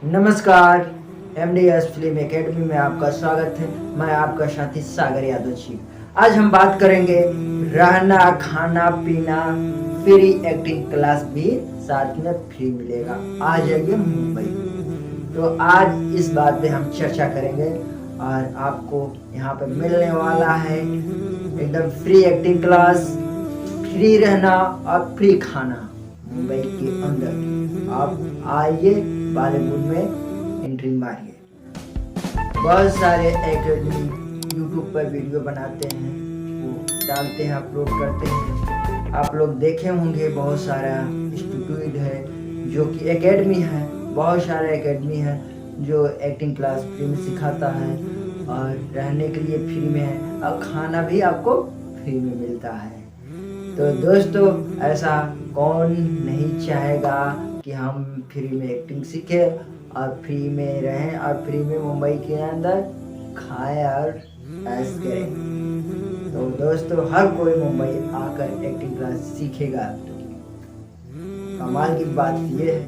नमस्कार। MDS film academy में आपका स्वागत है। मैं आपका साथी सागर यादव जी। आज हम बात करेंगे रहना खाना पीना फ्री, एक्टिंग क्लास भी साथ में फ्री मिलेगा। आ जाइए मुंबई। तो आज इस बात पे हम चर्चा करेंगे और आपको यहाँ पे मिलने वाला है एकदम फ्री एक्टिंग क्लास, फ्री रहना और फ्री खाना मुंबई के अंदर। आप आइए, बॉलीवुड में एंट्री मारिए। बहुत सारे एकेडमी यूट्यूब पर वीडियो बनाते हैं, वो डालते हैं, अपलोड करते हैं। आप लोग देखे होंगे बहुत सारा इंस्टीट्यूट है जो कि एकेडमी है, बहुत सारे एकेडमी है जो एक्टिंग क्लास फ्री में सिखाता है और रहने के लिए फ्री में है और खाना भी आपको फ्री में मिलता है। तो दोस्तों, ऐसा कौन नहीं चाहेगा कि हम फ्री में एक्टिंग सीखें और फ्री में रहें और फ्री में मुंबई के अंदर खाएं और ऐश करें। तो दोस्तों, हर कोई मुंबई आकर एक्टिंग क्लास सीखेगा। तो कमाल की बात यह है,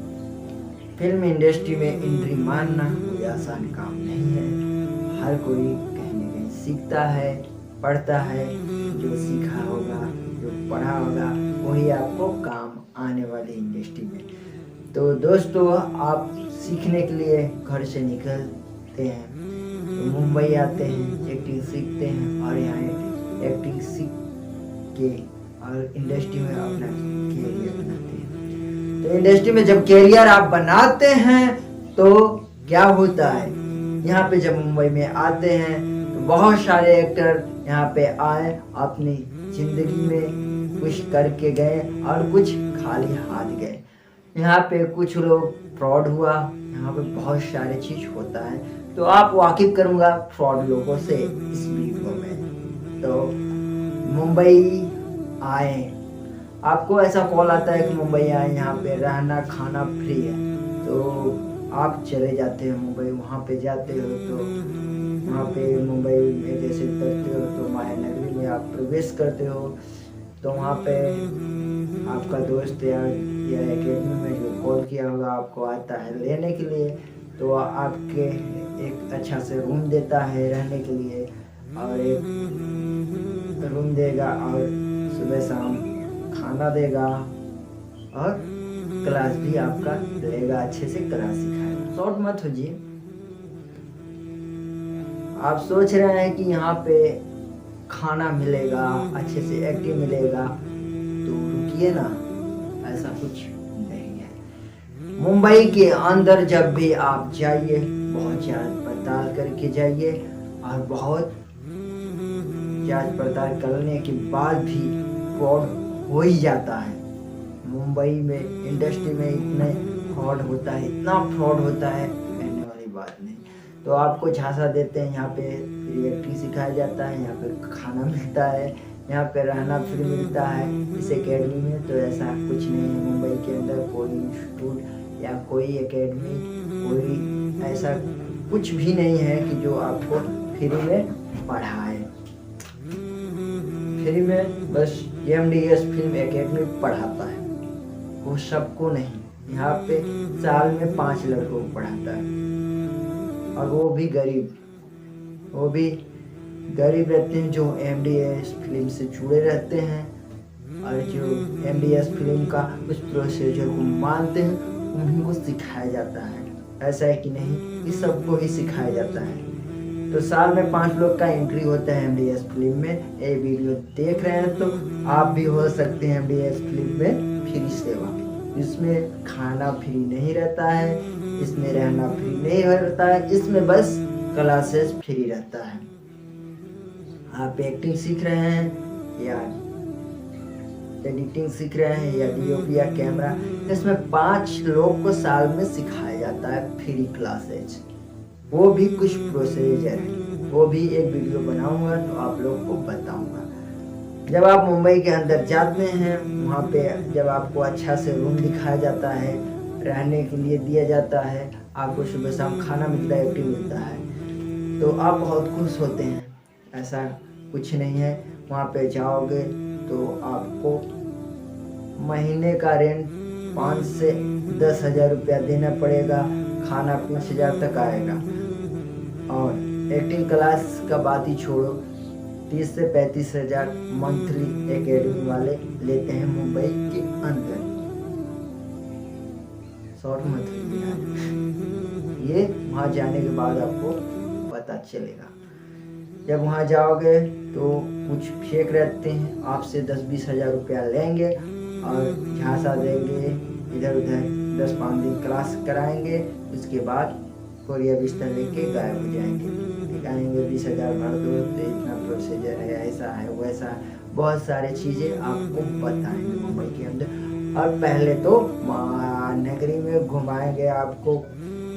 फिल्म इंडस्ट्री में एंट्री मारना कोई आसान काम नहीं है। हर कोई कहीं न कहीं सीखता है, पढ़ता है। जो सीखा होगा, जो पढ़ा होगा, वही आपको काम आने वाली इंडस्ट्री में। तो दोस्तों, आप सीखने के लिए घर से निकलते हैं तो मुंबई आते हैं, एक्टिंग सीखते हैं और यहाँ एक्टिंग सीख के और इंडस्ट्री में अपना कैरियर बनाते हैं। तो इंडस्ट्री में जब कैरियर आप बनाते हैं तो क्या होता है, यहाँ पे जब मुंबई में आते हैं तो बहुत सारे एक्टर यहाँ पे आए, अपनी जिंदगी में कुछ करके गए और कुछ खाली हाथ गए। यहाँ पे कुछ लोग फ्रॉड हुआ, यहाँ पे बहुत सारे चीज होता है। तो आप वाकिफ करूँगा फ्रॉड लोगों से इस वीडियो में। तो मुंबई आए, आपको ऐसा कॉल आता है कि मुंबई आए, यहाँ पे रहना खाना फ्री है, तो आप चले जाते हैं मुंबई। वहाँ पे जाते हो तो वहाँ पे मुंबई में जैसे उतरते हो तो माया नगरी में आप प्रवेश करते हो। तो वहाँ पे आपका दोस्त या एकेडमी में जो कॉल किया होगा आपको आता है लेने के लिए। तो आपके एक अच्छा से रूम देता है रहने के लिए और एक रूम देगा और सुबह शाम खाना देगा और क्लास भी आपका लेगा, अच्छे से क्लास सिखाएगा। शॉर्ट मत हो जी। आप सोच रहे हैं कि यहाँ पे खाना मिलेगा, अच्छे से एक्टिंग मिलेगा, तो रुकिए ना, ऐसा कुछ नहीं है। मुंबई के अंदर जब भी आप जाइए, बहुत जांच पड़ताल करके जाइए और बहुत जांच पड़ताल करने के बाद भी फ्रॉड हो ही जाता है। मुंबई में इंडस्ट्री में इतने फ्रॉड होता है, इतना फ्रॉड होता है, कहने वाली बात नहीं। तो आपको झांसा देते हैं, यहाँ पे फ्री एक्टिंग सिखाया जाता है, यहाँ पे खाना मिलता है, यहाँ पे रहना फ्री मिलता है इस एकेडमी में। तो ऐसा कुछ नहीं है। मुंबई के अंदर कोई इंस्टीट्यूट या कोई एकेडमी, कोई ऐसा कुछ भी नहीं है कि जो आपको फ्री में पढ़ाए। फ्री में बस MDS फिल्म एकेडमी पढ़ाता है, वो सबको नहीं। यहाँ पे साल में 5 लड़कों को पढ़ाता है और वो भी गरीब रहते हैं जो MDS फिल्म से जुड़े रहते हैं और जो MDS फिल्म का उस प्रोसीजर को मानते हैं, उन्हीं को सिखाया जाता है। ऐसा है कि नहीं कि सबको ही सिखाया जाता है। तो साल में 5 लोग का एंट्री होता है MDS फिल्म में। ये वीडियो देख रहे हैं तो आप भी हो सकते हैं MDS फिल्म में फ्री सेवा। इसमें खाना फ्री नहीं रहता है, इसमें रहना फ्री नहीं रहता है, इसमें बस क्लासेस फ्री रहता है। आप एक्टिंग सीख रहे हैं या एडिटिंग सीख रहे हैं या DOP या कैमरा, इसमें 5 लोग को साल में सिखाया जाता है फ्री क्लासेज। वो भी कुछ प्रोसीजर है, वो भी एक वीडियो बनाऊंगा तो आप लोग को बताऊंगा। जब आप मुंबई के अंदर जाते हैं, वहाँ पे जब आपको अच्छा से रूम दिखाया जाता है, रहने के लिए दिया जाता है, आपको सुबह शाम खाना मिलता है, एक्टिंग मिलता है, तो आप बहुत खुश होते हैं। ऐसा कुछ नहीं है। वहाँ पे जाओगे तो आपको महीने का रेंट 5 से 10 हज़ार रुपया देना पड़ेगा। खाना 5,000 तक आएगा। और एक्टिंग क्लास का बात ही छोड़ो, 30 से 35,000 मंथली एकेडमी वाले लेते हैं मुंबई के अंदर। शॉर्ट मंथली ये वहाँ जाने के बाद आपको पता चलेगा। जब वहाँ जाओगे तो कुछ फेक रहते हैं, आपसे 10-20 हज़ार रुपया लेंगे और झांसा देंगे, इधर उधर 10-5 दिन क्लास कराएंगे। उसके बाद कोरिया बिस्तर लेके गायब हो जाएंगे। दिखाएंगे 20,000 भर दो तो इतना प्रोसीजर है, ऐसा है वैसा है, बहुत सारी चीज़ें आपको बताएंगे मुंबई के अंदर। और पहले तो माया नगरी में घुमाएंगे आपको।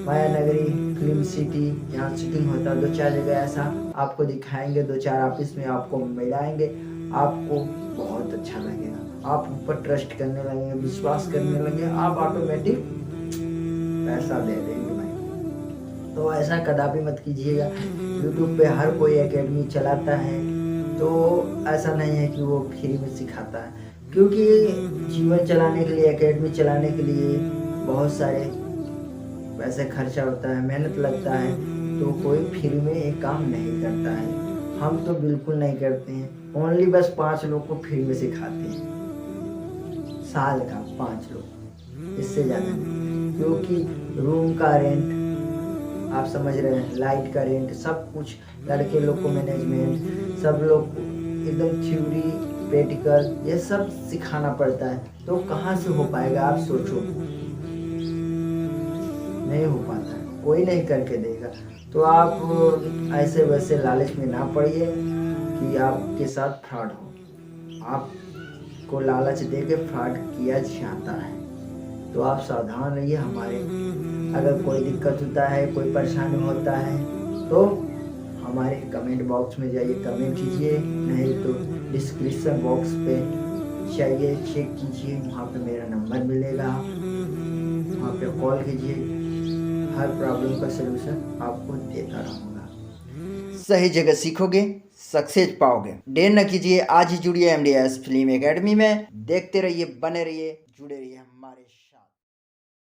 माया नगरी फिल्म सिटी, यहाँ शूटिंग होता है, 2-4 जगह ऐसा आपको दिखाएंगे, 2-4 ऑफिस में आपको मिलाएंगे। आपको बहुत अच्छा लगेगा, आप ऊपर ट्रस्ट करने लगेंगे, विश्वास करने लगेंगे, आप ऑटोमेटिक पैसा दे देंगे भाई। तो ऐसा कदापि मत कीजिएगा। यूट्यूब पे हर कोई एकेडमी चलाता है, तो ऐसा नहीं है कि वो फ्री में सिखाता है, क्योंकि जीवन चलाने के लिए, एकेडमी चलाने के लिए बहुत सारे पैसे खर्चा होता है, मेहनत लगता है। तो कोई फ्री में एक काम नहीं करता है। हम तो बिल्कुल नहीं करते हैं। ओनली बस 5 लोग को फ्री में सिखाते हैं, साल का 5 लोग, इससे ज़्यादा नहीं। क्योंकि रूम का रेंट आप समझ रहे हैं, लाइट का रेंट, सब कुछ, लड़के लोग को मैनेजमेंट, सब लोग एकदम थ्योरी प्रैक्टिकल ये सब सिखाना पड़ता है। तो कहाँ से हो पाएगा, आप सोचो। नहीं हो पाता है, कोई नहीं करके देगा। तो आप ऐसे वैसे लालच में ना पड़िए कि आपके साथ फ्रॉड हो। आपको लालच दे के फ्रॉड किया जाता है, तो आप सावधान रहिए। हमारे अगर कोई दिक्कत होता है, कोई परेशानी होता है, तो हमारे कमेंट बॉक्स में जाइए, कमेंट कीजिए, नहीं तो डिस्क्रिप्शन बॉक्स पे जाइए, चेक कीजिए, वहाँ पे मेरा नंबर मिलेगा, वहाँ पे कॉल कीजिए। हर प्रॉब्लम का सलूशन आपको देता रहूँगा। सही जगह सीखोगे, सक्सेस पाओगे। देर न कीजिए, आज ही जुड़िए MDS फिल्म एकेडमी में। देखते रहिए, बने रहिए, जुड़े रहिए।